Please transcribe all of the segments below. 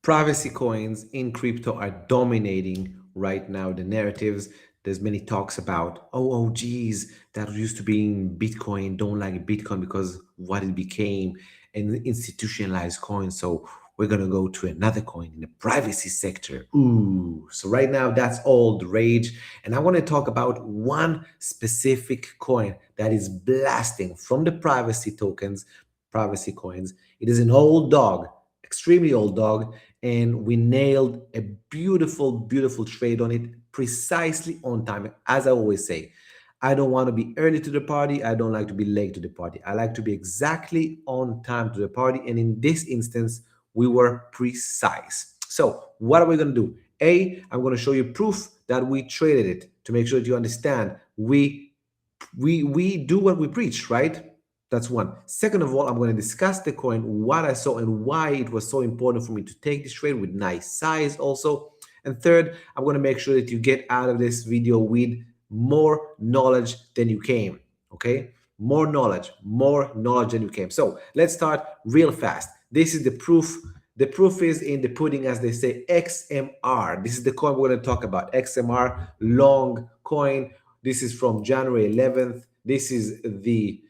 Privacy coins in crypto are dominating right now the narratives. There's many talks about, oh, geez, that used to be in Bitcoin, don't like Bitcoin because what it became an institutionalized coin. So we're going to go to another coin in the privacy sector. Ooh, so right now that's all the rage. And I want to talk about one specific coin that is blasting from the privacy tokens, privacy coins. It is an old dog, extremely old dog, and we nailed a beautiful, beautiful trade on it precisely on time. As I always say, I don't want to be early to the party. I don't like to be late to the party. I like to be exactly on time to the party. And in this instance, we were precise. So what are we going to do? I'm going to show you proof that we traded it to make sure that you understand we do what we preach, right? That's one. Second of all, I'm going to discuss the coin, what I saw and why it was so important for me to take this trade with nice size also. And third, I'm going to make sure that you get out of this video with more knowledge than you came. Okay? More knowledge than you came. So let's start real fast. This is the proof. The proof is in the pudding, as they say. XMR. This is the coin we're going to talk about. XMR, long coin. This is from January 11th. This is the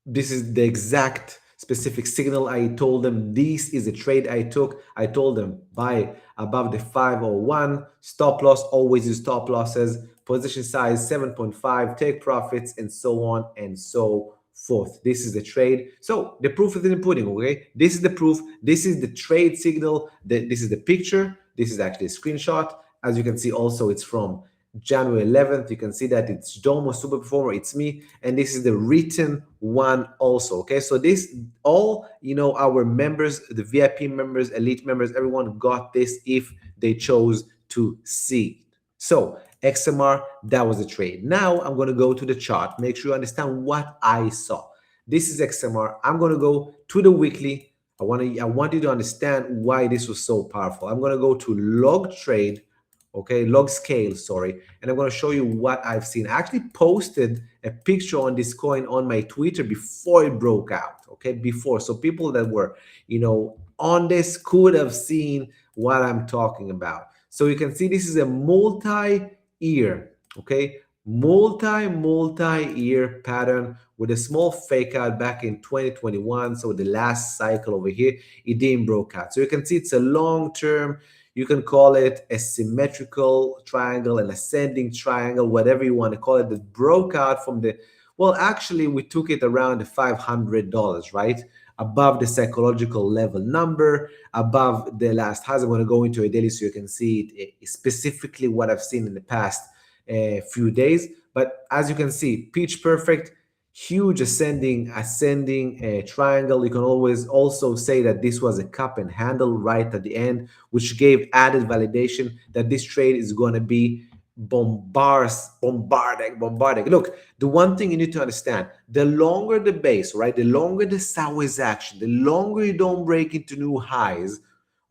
this is the exact specific signal. I told them this is a trade I took. I told them buy above the 501, stop loss, always use stop losses, position size 7.5, take profits, and so on and so forth. This is the trade. So the proof is in the pudding, okay? This is the proof. This is the trade signal. This is the picture. This is actually a screenshot. As you can see also, it's from January 11th. You can see that it's Domo Super Performer, it's me, and this is the written one also. Okay, so this all, our members, the VIP members, elite members, everyone got this if they chose to see. So XMR, that was a trade. Now I'm going to go to the chart, make sure you understand what I saw. This is XMR. I'm going to go to the weekly. I want you to understand why this was so powerful. I'm going to go to log trade, okay, log scale, sorry, and I'm going to show you what I've seen. I actually posted a picture on this coin on my Twitter before it broke out, okay, before. So people that were, on this could have seen what I'm talking about. So you can see this is a multi-year, okay, multi-year pattern with a small fake out back in 2021. So the last cycle over here, it didn't broke out. So you can see it's a long-term. You can call it a symmetrical triangle, an ascending triangle, whatever you want to call it, that broke out from the, well, actually, we took it around the $500, right? Above the psychological level number, above the last highs. I'm going to go into a daily so you can see it, specifically what I've seen in the past few days. But as you can see, pitch perfect, huge ascending triangle. You can always also say that this was a cup and handle right at the end, which gave added validation that this trade is going to be bombarding. Look, the one thing you need to understand, the longer the base, right, the longer the sideways action, the longer you don't break into new highs,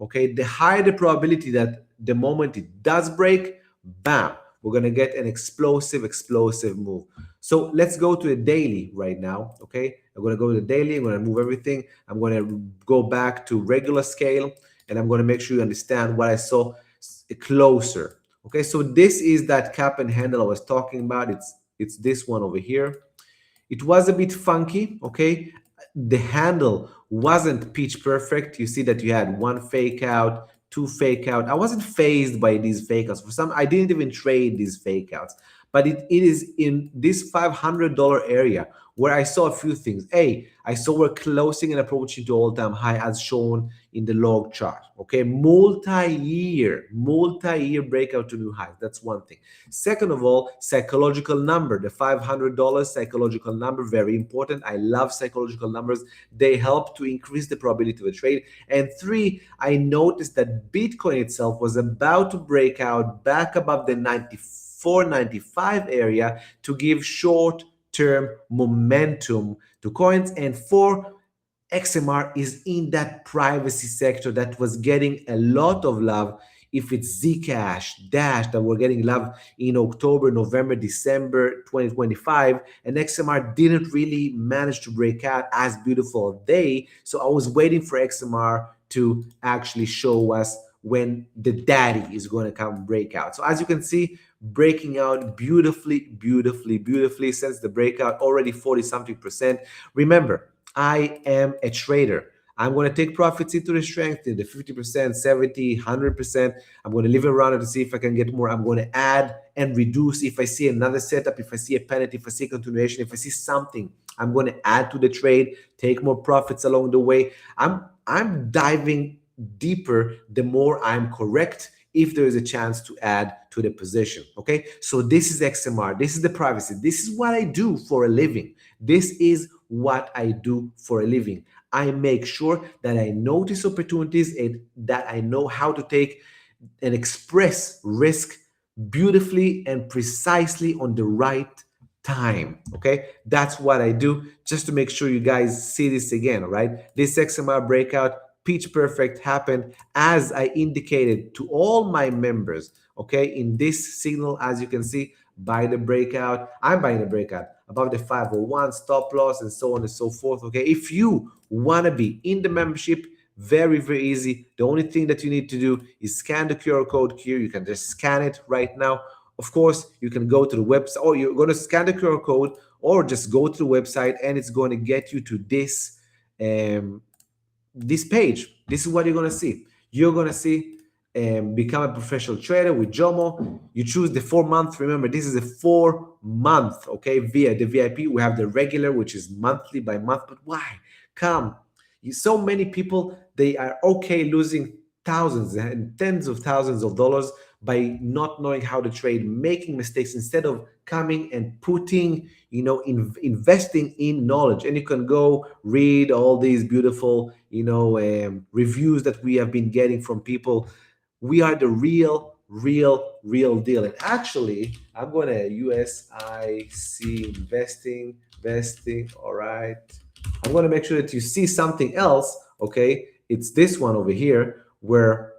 okay, the higher the probability that the moment it does break, bam, we're going to get an explosive move. So let's go to the daily right now, okay? I'm going to go to the daily. I'm going to move everything. I'm going to go back to regular scale, and I'm going to make sure you understand what I saw closer. Okay, so this is that cap and handle I was talking about. It's this one over here. It was a bit funky, okay? The handle wasn't pitch perfect. You see that you had one fake out, two fake out. I wasn't phased by these fake outs. For some, I didn't even trade these fake outs. But it is in this $500 area where I saw a few things. I saw we're closing and approaching to all-time high as shown in the log chart. Okay, multi-year breakout to new highs. That's one thing. Second of all, psychological number, the $500 psychological number, very important. I love psychological numbers. They help to increase the probability of a trade. And three, I noticed that Bitcoin itself was about to break out back above the 94.95 area to give short-term momentum to coins. And four, XMR is in that privacy sector that was getting a lot of love if it's Zcash, Dash that we're getting love in October, November, December 2025, and XMR didn't really manage to break out as beautiful a day. So I was waiting for XMR to actually show us when the daddy is going to come break out. So as you can see, breaking out beautifully, beautifully, beautifully since the breakout, already 40 something percent. Remember, I am a trader. I'm going to take profits into the strength in the 50%, 70, 100%. I'm going to leave it around to see if I can get more. I'm going to add and reduce if I see another setup, if I see a penalty, if I see a continuation, if I see something, I'm going to add to the trade, take more profits along the way. I'm diving deeper the more I'm correct if there is a chance to add to the position. Okay, so this is XMR, this is the privacy, this is what I do for a living. This is what I do for a living. I make sure that I notice opportunities and that I know how to take and express risk beautifully and precisely on the right time. Okay, that's what I do, just to make sure you guys see this again. All right, this XMR breakout pitch perfect happened as I indicated to all my members. Okay, in this signal, as you can see, buy the breakout. I'm buying the breakout above the 501, stop loss, and so on and so forth. Okay, if you want to be in the membership, very, very easy. The only thing that you need to do is scan the QR code here. You can just scan it right now. Of course, you can go to the website, or you're going to scan the QR code, or just go to the website, and it's going to get you to this page. This is what you're going to see. You're going to see become a professional trader with Jomo. You choose the 4 month. Remember, this is a 4 month, okay? Via the VIP, we have the regular, which is monthly by month. But why? Come. So many people, they are okay losing thousands and tens of thousands of dollars by not knowing how to trade, making mistakes instead of coming and putting, investing in knowledge. And you can go read all these beautiful, reviews that we have been getting from people. We are the real deal. And actually, I'm going to USIC investing. All right. I'm going to make sure that you see something else. Okay. It's this one over here where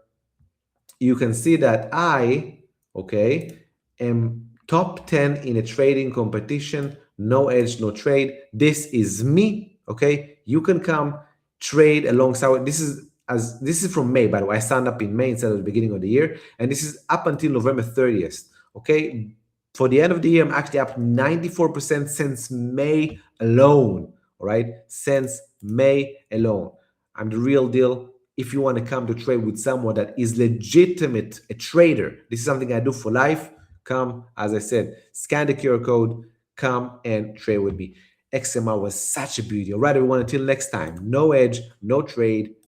you can see that I, okay, am top 10 in a trading competition, no edge, no trade. This is me, okay? You can come trade alongside. This is from May, by the way. I signed up in May instead of the beginning of the year, and this is up until November 30th, okay? For the end of the year, I'm actually up 94% since May alone, all right? Since May alone. I'm the real deal. If you want to come to trade with someone that is legitimate, a trader, this is something I do for life. Come, as I said, scan the QR code, come and trade with me. XMR was such a beauty. All right, everyone, until next time, no edge, no trade.